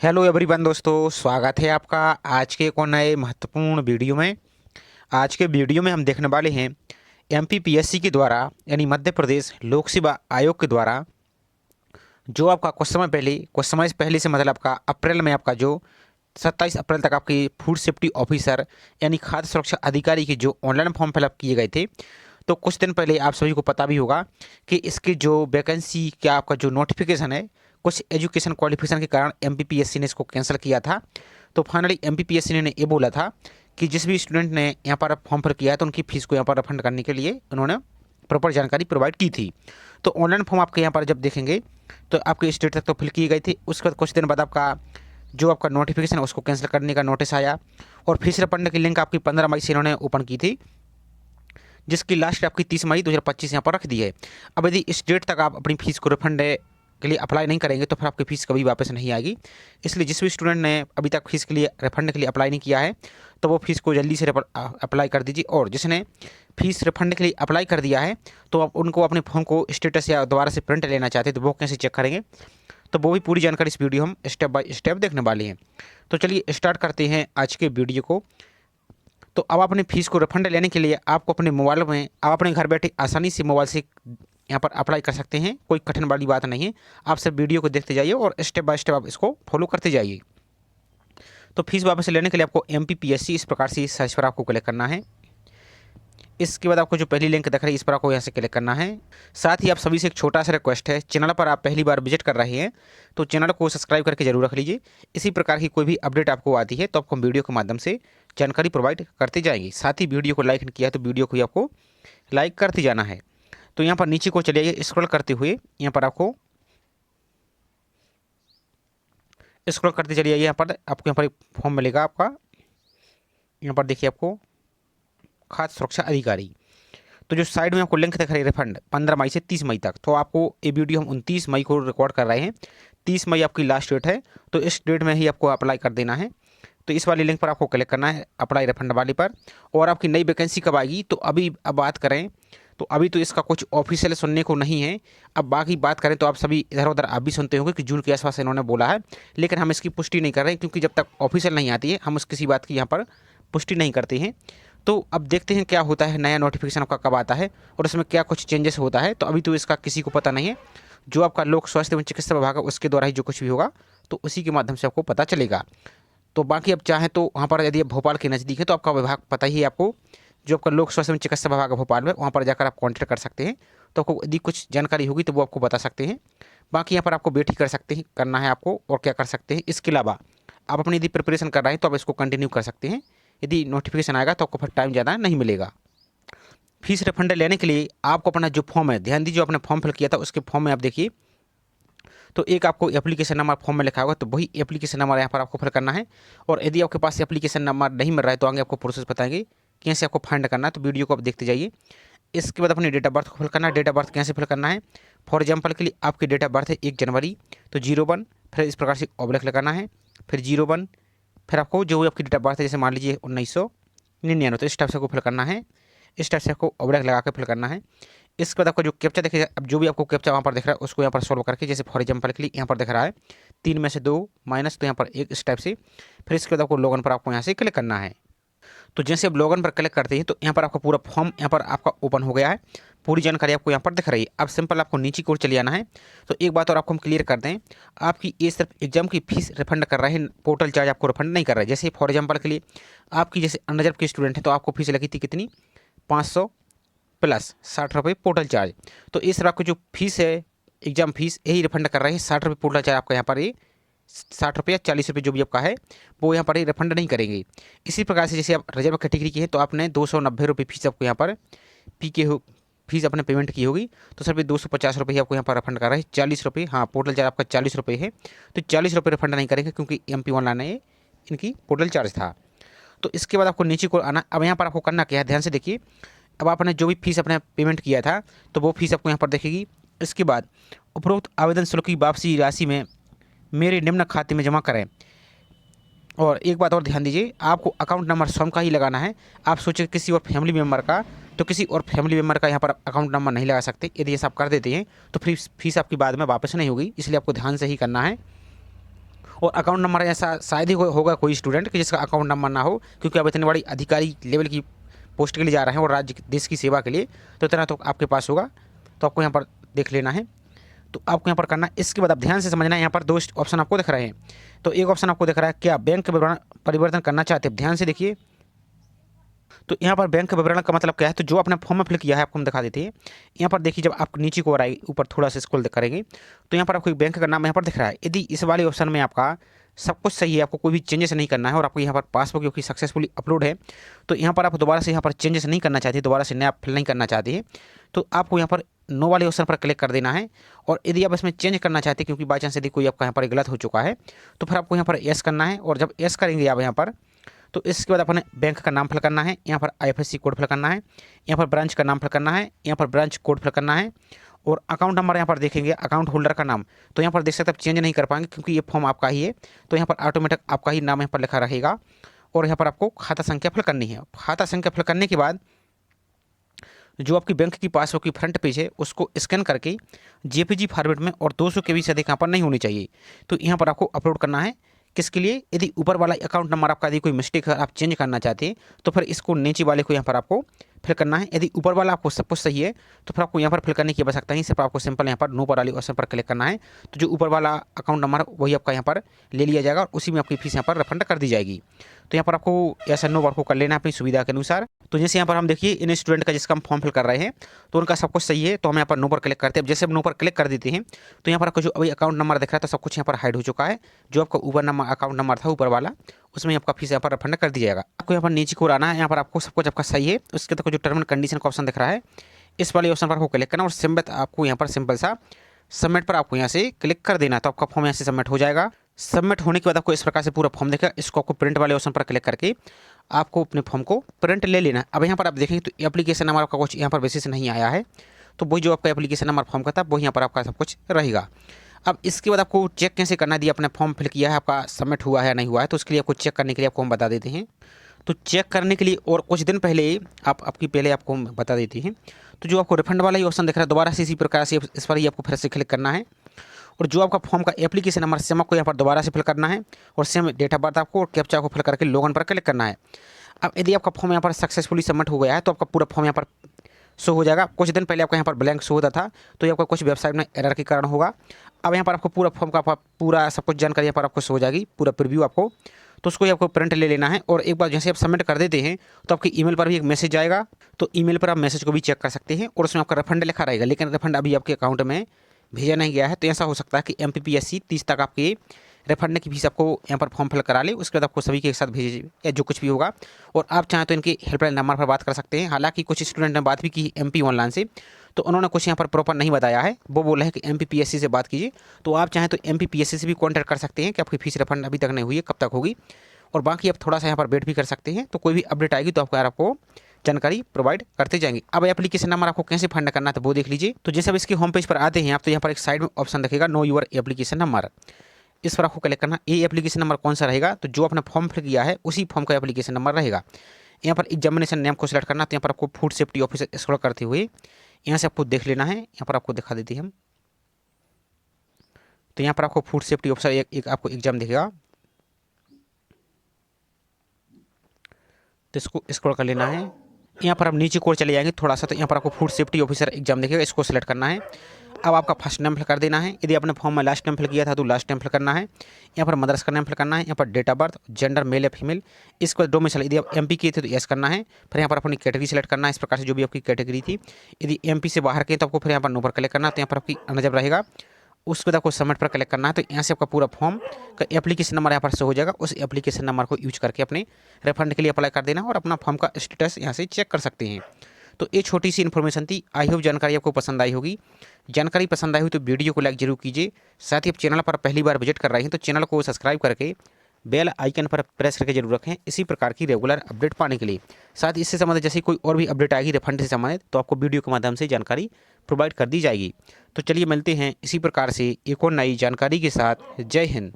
Hello everyone दोस्तों, स्वागत है आपका आज के एक और नए महत्वपूर्ण वीडियो में। आज के वीडियो में हम देखने वाले हैं एमपीपीएससी के द्वारा यानी मध्य प्रदेश लोक सेवा आयोग के द्वारा जो आपका कुछ समय पहले से मतलब आपका अप्रैल में आपका जो 27 अप्रैल तक आपकी फूड सेफ्टी ऑफिसर यानी खाद्य सुरक्षा अधिकारी के जो ऑनलाइन फॉर्म फिलअप किए गए थे। तो कुछ दिन पहले आप सभी को पता भी होगा कि इसकी जो वैकेंसी क्या आपका जो नोटिफिकेशन है कुछ एजुकेशन क्वालिफिकेशन के कारण एमपीपीएससी ने इसको कैंसिल किया था। तो फाइनली एमपीपीएससी ने ये बोला था कि जिस भी स्टूडेंट ने यहाँ पर फॉर्म फिल किया है तो उनकी फीस को यहाँ पर रिफंड करने के लिए उन्होंने प्रॉपर जानकारी प्रोवाइड की थी। तो ऑनलाइन फॉर्म आपके यहाँ पर जब देखेंगे तो आपके स्टेट तक तो फिल किए गए थे। उसके बाद कुछ दिन बाद आपका जो आपका नोटिफिकेशन है उसको कैंसिल करने का नोटिस आया और फीस रिफंड की लिंक आपकी 15 मई से इन्होंने ओपन की थी, जिसकी लास्ट आपकी 30 मई 2025 यहाँ पर रख दी है। अब यदि इस डेट तक आप अपनी फीस को रिफंड के लिए अप्लाई नहीं करेंगे तो फिर आपकी फ़ीस कभी वापस नहीं आएगी। इसलिए जिस भी स्टूडेंट ने अभी तक फीस के लिए रिफंड के लिए अप्लाई नहीं किया है तो वो फीस को जल्दी से अप्लाई कर दीजिए, और जिसने फीस रिफंड के लिए अप्लाई कर दिया है तो आप उनको अपने फॉर्म को स्टेटस या दोबारा से प्रिंट लेना चाहते हैं तो वो कैसे चेक करेंगे, तो वो भी पूरी जानकारी इस वीडियो हम स्टेप बाय स्टेप देखने वाले हैं। तो चलिए स्टार्ट करते हैं आज के वीडियो को। तो अब अपनी फ़ीस को रिफंड लेने के लिए आपको अपने मोबाइल में आप अपने घर बैठे आसानी से मोबाइल से यहाँ पर अप्लाई कर सकते हैं। कोई कठिन वाली बात नहीं है, आप सब वीडियो को देखते जाइए और स्टेप बाय स्टेप आप इसको फॉलो करते जाइए। तो फीस वापस लेने के लिए आपको एमपीपीएससी इस प्रकार से सर्च पर आपको क्लिक करना है। इसके बाद आपको जो पहली लिंक दिख रही है इस पर आपको यहाँ से क्लिक करना है। साथ ही आप सभी से एक छोटा सा रिक्वेस्ट है, चैनल पर आप पहली बार विजिट कर रहे हैं तो चैनल को सब्सक्राइब करके जरूर रख लीजिए। इसी प्रकार की कोई भी अपडेट आपको आती है तो आपको हम वीडियो के माध्यम से जानकारी प्रोवाइड करते जाएंगे। साथ ही वीडियो को लाइक किया तो वीडियो को भी आपको लाइक करते जाना है। तो यहाँ पर नीचे को चले आइए, स्क्रॉल करते हुए यहाँ पर आपको स्क्रॉल करते चलिए। यहाँ पर एक फॉर्म मिलेगा आपका, यहाँ पर देखिए आपको खाद्य सुरक्षा अधिकारी। तो जो साइड में आपको लिंक दिख रही है रिफंड 15 मई से 30 मई तक, तो आपको ये वीडियो हम 29 मई को रिकॉर्ड कर रहे हैं। 30 मई आपकी लास्ट डेट है, तो इस डेट में ही आपको अप्लाई कर देना है। तो इस वाली लिंक पर आपको क्लिक करना है अप्लाई रिफंड वाली पर। और आपकी नई वैकेंसी कब आएगी तो अभी अब बात करें तो अभी तो इसका कुछ ऑफिशियल सुनने को नहीं है। अब बाकी बात करें तो आप सभी इधर उधर आप भी सुनते होंगे कि जून के आसपास इन्होंने बोला है, लेकिन हम इसकी पुष्टि नहीं कर रहे क्योंकि जब तक ऑफिशियल नहीं आती है हम उस किसी बात की यहाँ पर पुष्टि नहीं करते हैं। तो अब देखते हैं क्या होता है, नया नोटिफिकेशन आपका कब आता है और उसमें क्या कुछ चेंजेस होता है। तो अभी तो इसका किसी को पता नहीं है, जो आपका लोक स्वास्थ्य एवं चिकित्सा विभाग है उसके द्वारा ही जो कुछ भी होगा तो उसी के माध्यम से आपको पता चलेगा। तो बाकी अब चाहें तो वहाँ पर यदि आप भोपाल के नज़दीक है तो आपका विभाग पता ही है आपको, जो आपका लोक स्वास्थ्य एवं चिकित्सा विभाग है भोपाल में, वहाँ पर जाकर आप कॉन्टैक्ट कर सकते हैं। तो आपको यदि कुछ जानकारी होगी तो वो आपको बता सकते हैं। बाकी यहाँ पर आपको वेट ही कर सकते हैं, करना है आपको और क्या कर सकते हैं। इसके अलावा आप अपनी यदि प्रिपरेशन कर रहे हैं तो आप इसको कंटिन्यू कर सकते हैं। यदि नोटिफिकेशन आएगा तो आपको फिर टाइम ज़्यादा नहीं मिलेगा। फीस रिफंड लेने के लिए आपको अपना जो फॉर्म है, ध्यान दीजिए, आपने फॉर्म फिल किया था उसके फॉर्म में आप देखिए तो एक आपको एप्लीकेशन नंबर फॉर्म में लिखा होगा, तो वही एप्लीकेशन नंबर यहाँ पर आपको फिल करना है। और यदि आपके पास एप्लीकेशन नंबर नहीं मिल रहा है तो आगे आपको प्रोसेस बताएंगे कैसे आपको फाइंड करना है, तो वीडियो को आप देखते जाइए। इसके बाद अपनी डेट ऑफ बर्थ को फिल करना है। डेट ऑफ बर्थ कैसे फिल करना है, फॉर एग्जाम्पल के लिए आपकी डेट ऑफ बर्थ है 1 जनवरी, तो 01, फिर इस प्रकार से ऑब्लिक लगाना है, फिर 01, फिर आपको जो भी आपकी डेट ऑफ बर्थ है जैसे मान लीजिए 1999, तो इस टाइप से आपको फिल करना है। इस टाइप से आपको ऑब्लिक लगा के फिल करना है। इसके बाद आपको जो कैप्चा दिखेगा, अब जो भी आपको कैप्चा वहाँ पर दिख रहा है उसको यहाँ पर सॉल्व करके, जैसे फॉर एग्जाम्पल के लिए यहाँ पर दिख रहा है 3 में से 2 माइनस, तो यहाँ पर 1, इस टाइप से। फिर इसके बाद आपको लॉगिन पर आपको यहाँ से क्लिक करना है। तो जैसे आप लॉगिन पर क्लिक करते हैं तो यहाँ पर आपका पूरा फॉर्म यहाँ पर आपका ओपन हो गया है, पूरी जानकारी आपको यहाँ पर दिख रही है। अब सिंपल आपको नीचे की ओर चले जाना है। तो एक बात और आपको हम क्लियर कर दें, आपकी ये सिर्फ एग्जाम की फीस रिफंड कर रहे हैं, पोर्टल चार्ज आपको रिफंड नहीं कर रहे हैं। जैसे फॉर एग्जाम्पल के लिए आपकी जैसे अनरिजर्व के स्टूडेंट है तो आपको फीस लगी थी कितनी, 500 प्लस 60 रुपये पोर्टल चार्ज। तो इस तरह आपकी जो फीस है एग्जाम फीस यही रिफंड कर रहे हैं, 60 रुपये पोर्टल चार्ज आपका यहाँ पर ये 60 रुपये 40 रुपये जो भी आपका है वो यहाँ पर ही रिफंड नहीं करेंगे। इसी प्रकार से जैसे आप रिजर्व कैटेगरी की है तो आपने 290 रुपये फीस आपको यहाँ पर पी के हो फीस अपने पेमेंट की होगी, तो सर 250 रुपये ही आपको यहाँ पर रिफंड कर रहे हैं। 40 रुपये, हाँ पोर्टल चार्ज आपका 40 रुपये है, तो 40 रुपये रिफंड नहीं करेंगे क्योंकि MP ऑनलाइन है इनकी पोर्टल चार्ज था। तो इसके बाद आपको नीचे को आना। अब यहाँ पर आपको करना क्या है, ध्यान से देखिए। अब आपने जो भी फीस अपने पेमेंट किया था तो वो फीस आपको यहाँ पर दिखेगी। इसके बाद उपरोक्त आवेदन शुल्क की वापसी राशि में मेरे निम्न खाते में जमा करें। और एक बात और ध्यान दीजिए, आपको अकाउंट नंबर स्वयं का ही लगाना है। आप सोचे किसी और फैमिली मेम्बर का, तो किसी और फैमिली मेम्बर का यहाँ पर अकाउंट नंबर नहीं लगा सकते। यदि ऐसा आप कर देते हैं तो फीस आपकी बाद में वापस नहीं होगी, इसलिए आपको ध्यान से ही करना है। और अकाउंट नंबर ऐसा शायद ही होगा कोई स्टूडेंट कि जिसका अकाउंट नंबर ना हो, क्योंकि आप इतनी बड़ी अधिकारी लेवल की पोस्ट के लिए जा रहे हैं और राज्य देश की सेवा के लिए, तो इतना तो आपके पास होगा। तो आपको यहाँ पर देख लेना है। तो आपको यहाँ पर करना है, इसके बाद आप ध्यान से समझना है। यहाँ पर दो ऑप्शन आपको दिख रहे हैं। तो एक ऑप्शन आपको दिख रहा है क्या बैंक के विवरण परिवर्तन करना चाहते हैं, ध्यान से देखिए। तो यहाँ पर बैंक का विवरण का मतलब क्या है, तो जो आपने फॉर्म में फिल किया है आपको हम दिखा देते हैं। यहाँ पर देखिए, जब आप नीचे को आए ऊपर थोड़ा सा स्क्रॉल करेंगे तो यहाँ पर आपको एक बैंक का नाम यहाँ पर दिख रहा है। यदि इस वाले ऑप्शन में आपका सब कुछ सही है, आपको कोई भी चेंजेस नहीं करना है और आपको यहाँ पर पासबुक क्योंकि सक्सेसफुली अपलोड है, तो यहाँ पर आप दोबारा से यहाँ पर चेंजेस नहीं करना चाहते, दोबारा से नया फिल नहीं करना चाहते हैं, तो आपको यहाँ पर नो वाले ऑप्शन पर क्लिक कर देना है। और यदि आप इसमें चेंज करना चाहते हैं, क्योंकि बाई चांस यदि कोई आपका यहाँ पर गलत हो चुका है, तो फिर आपको यहाँ पर यस करना है। और जब यस करेंगे आप यहाँ पर, तो इसके बाद अपने बैंक का नाम फिल करना है, यहाँ पर IFSC कोड फिल करना है, यहाँ पर ब्रांच का नाम फिल करना है, यहाँ पर ब्रांच कोड फिल करना है, और अकाउंट नंबर यहाँ पर देखेंगे, अकाउंट होल्डर का नाम, तो यहाँ पर देख सकते हैं आप चेंज नहीं कर पाएंगे क्योंकि ये फॉर्म आपका ही है, तो यहाँ पर ऑटोमेटिक आपका ही नाम यहाँ पर लिखा रहेगा। और यहाँ पर आपको खाता संख्या फिल करनी है। खाता संख्या फिल करने के बाद जो आपकी बैंक की पासबुक की फ्रंट पेज है उसको स्कैन करके JPG फॉर्मेट में, और 200 KB से अधिक यहाँ पर नहीं होनी चाहिए, तो यहाँ पर आपको अपलोड करना है। किसके लिए, यदि ऊपर वाला अकाउंट नंबर आपका यदि कोई मिस्टेक है, आप चेंज करना चाहते हैं, तो फिर इसको नीचे वाले को यहाँ पर आपको फिल करना है। यदि ऊपर वाला आपको सब कुछ सही है, तो फिर आपको यहाँ पर फिल करने की आवश्यकता नहीं, सिर्फ आपको सिंपल यहाँ पर नो पर वाले ऑप्शन पर क्लिक करना है। तो जो ऊपर वाला अकाउंट नंबर वही आपका यहाँ पर ले लिया जाएगा और उसी में आपकी फीस यहाँ पर रिफंड कर दी जाएगी। तो यहाँ पर आपको ऐसा नो वर्क को कर लेना है अपनी सुविधा के अनुसार। तो जैसे यहाँ पर हम देखिए, इन स्टूडेंट का जिसका हम फॉर्म फिल कर रहे हैं तो उनका सब कुछ सही है, तो हम यहाँ पर नो पर क्लिक करते हैं। अब जैसे हम नो पर क्लिक कर देते हैं तो यहाँ पर आपका जो अभी अकाउंट नंबर दिख रहा था सब कुछ यहाँ पर हाइड हो चुका है। जो आपका ऊपर नंबर अकाउंट नंबर था ऊपर वाला, उसमें आपका फीस यहाँ पर रिफंड कर दिया जाएगा। आपको यहाँ पर नीचे को आना है, यहाँ पर आपको सब कुछ आपका सही है। उसके तक जो टर्म एंड कंडीशन का ऑप्शन दिख रहा है, इस वाले ऑप्शन पर आपको क्लिक करना और सबमिट, आपको यहाँ पर सिंपल सा सबमिट पर आपको यहाँ से क्लिक कर देना, तो आपका फॉर्म यहाँ से सबमिट हो जाएगा। सबमिट होने के बाद आपको इस प्रकार से पूरा फॉर्म देखेगा। इसको आपको प्रिंट वाले ऑप्शन पर क्लिक करके आपको अपने फॉर्म को प्रिंट ले लेना है। अब यहाँ पर आप देखेंगे तो एप्लीकेशन नंबर आपका कुछ यहाँ पर बेसिस नहीं आया है, तो वही जो आपका एप्लीकेशन नंबर फॉर्म का था वही यहाँ पर आपका सब कुछ रहेगा। अब इसके बाद आपको चेक कैसे करना है, अपना फॉर्म फिल किया है, आपका सबमिट हुआ है या नहीं हुआ है, तो उसके लिए आपको चेक करने के लिए आपको हम बता देते हैं। तो चेक करने के लिए और कुछ दिन पहले आपको हम बता देते हैं। तो जो आपको रिफंड वाला ही ऑप्शन दिख रहा है, दोबारा से इसी प्रकार से इस पर ही आपको फिर से क्लिक करना है। और जो आपका फॉर्म का एप्लीकेशन नंबर सेम आपको यहाँ पर दोबारा से फिल करना है, और सेम डेट ऑफ बर्थ आपको और कैप्चा को फिल करके लॉगिन पर क्लिक करना है। अब यदि आपका फॉर्म यहाँ पर सक्सेसफुली सबमिट हो गया है, तो आपका पूरा फॉर्म यहाँ पर शो हो जाएगा। कुछ दिन पहले आपका यहाँ पर ब्लैंक शो होता था, तो ये आपका कुछ वेबसाइट में एरर के कारण होगा। अब यहाँ पर आपको पूरा फॉर्म का पूरा सब कुछ जानकारी यहाँ पर आपको शो हो जाएगी, पूरा प्रीव्यू आपको, तो उसको आपको प्रिंट ले लेना है। और एक बार जैसे आप सबमिट कर देते हैं तो आपके ईमेल पर भी एक मैसेज आएगा, तो ईमेल पर आप मैसेज को भी चेक कर सकते हैं और उसमें आपका रिफंड लिखा रहेगा, लेकिन रिफंड अभी आपके अकाउंट में भेजा नहीं गया है। तो ऐसा हो सकता है कि MPPSC 30 तक आपके रिफंड की फीस आपको यहाँ पर फॉर्म फिल करा ले, उसके बाद आपको सभी के एक साथ भेजे या जो कुछ भी होगा। और आप चाहें तो इनके हेल्पलाइन नंबर पर बात कर सकते हैं। हालांकि कुछ स्टूडेंट ने बात भी की MP ऑनलाइन से, तो उन्होंने कुछ यहाँ पर प्रॉपर नहीं बताया है, वो बोला है कि MPPSC से बात कीजिए। तो आप चाहें तो MPPSC से भी कॉन्टैक्ट कर सकते हैं कि आपकी फीस रिफंड अभी तक नहीं हुई है, कब तक होगी। और बाकी आप थोड़ा सा यहाँ पर वेट भी कर सकते हैं, तो कोई भी अपडेट आएगी तो आपको जानकारी प्रोवाइड करते जाएंगे। अब एप्लीकेशन नंबर आपको कैसे फंड करना है तो वो देख लीजिए। तो जैसे अब इसके होम पेज पर आते हैं आप, तो यहाँ पर एक साइड में ऑप्शन दिखेगा नो योर एप्लीकेशन नंबर, इस पर आपको क्लिक करना। ये एप्लीकेशन नंबर कौन सा रहेगा, तो जो आपने फॉर्म फिल किया है उसी फॉर्म का एप्लीकेशन नंबर रहेगा। यहाँ पर एग्जामिनेशन नेम को सिलेक्ट करना, तो यहाँ पर आपको फूड सेफ्टी ऑफिसर स्क्रॉल करते हुए यहाँ से आपको देख लेना है। यहाँ पर आपको दिखा देते हैं हम, तो यहाँ पर आपको फूड सेफ्टी ऑफिसर एक आपको एग्जाम दिखेगा, तो इसको स्क्रॉल कर लेना है। यहाँ पर आप नीचे को चले जाएंगे थोड़ा सा, तो यहाँ पर आपको फूड सेफ्टी ऑफिसर एग्जाम दिखेगा, इसको सेलेक्ट करना है। अब आपका फर्स्ट नेम फिल कर देना है, यदि आपने फॉर्म में लास्ट नेम फिल किया था तो लास्ट नेम फिल करना है। यहाँ पर मदर्स का नेम फिल करना है, यहाँ पर date of birth, gender male या फीमेल, इसके बाद डोमिसाइल, यदि आप MP के थे तो यस करना है। फिर यहाँ पर अपनी कैटेगरी सेलेक्ट करना है, इस प्रकार से जो भी आपकी कैटेगरी थी। यदि MP से बाहर के तो आपको फिर यहाँ पर नो पर क्लिक करना है, तो यहाँ पर आपकी अनजब रहेगा। उसके बाद आपको सबमिट पर क्लिक करना है, तो यहाँ से आपका पूरा फॉर्म का एप्लीकेशन नंबर यहाँ पर शो हो जाएगा। उस एप्लीकेशन नंबर को यूज करके अपने रिफंड के लिए अप्लाई कर देना और अपना फॉर्म का स्टेटस यहाँ से चेक कर सकते हैं। तो ये छोटी सी इन्फॉर्मेशन थी, आई होप जानकारी आपको पसंद आई होगी। जानकारी पसंद आई हो तो वीडियो को लाइक जरूर कीजिए। साथ ही आप चैनल पर पहली बार विजिट कर रहे हैं तो चैनल को सब्सक्राइब करके बेल आइकन पर प्रेस करके जरूर रखें, इसी प्रकार की रेगुलर अपडेट पाने के लिए। साथ ही इससे संबंधित जैसे कोई और भी अपडेट आएगी रिफंड से संबंधित, तो आपको वीडियो के माध्यम से जानकारी प्रोवाइड कर दी जाएगी। तो चलिए मिलते हैं इसी प्रकार से एक और नई जानकारी के साथ। जय हिंद।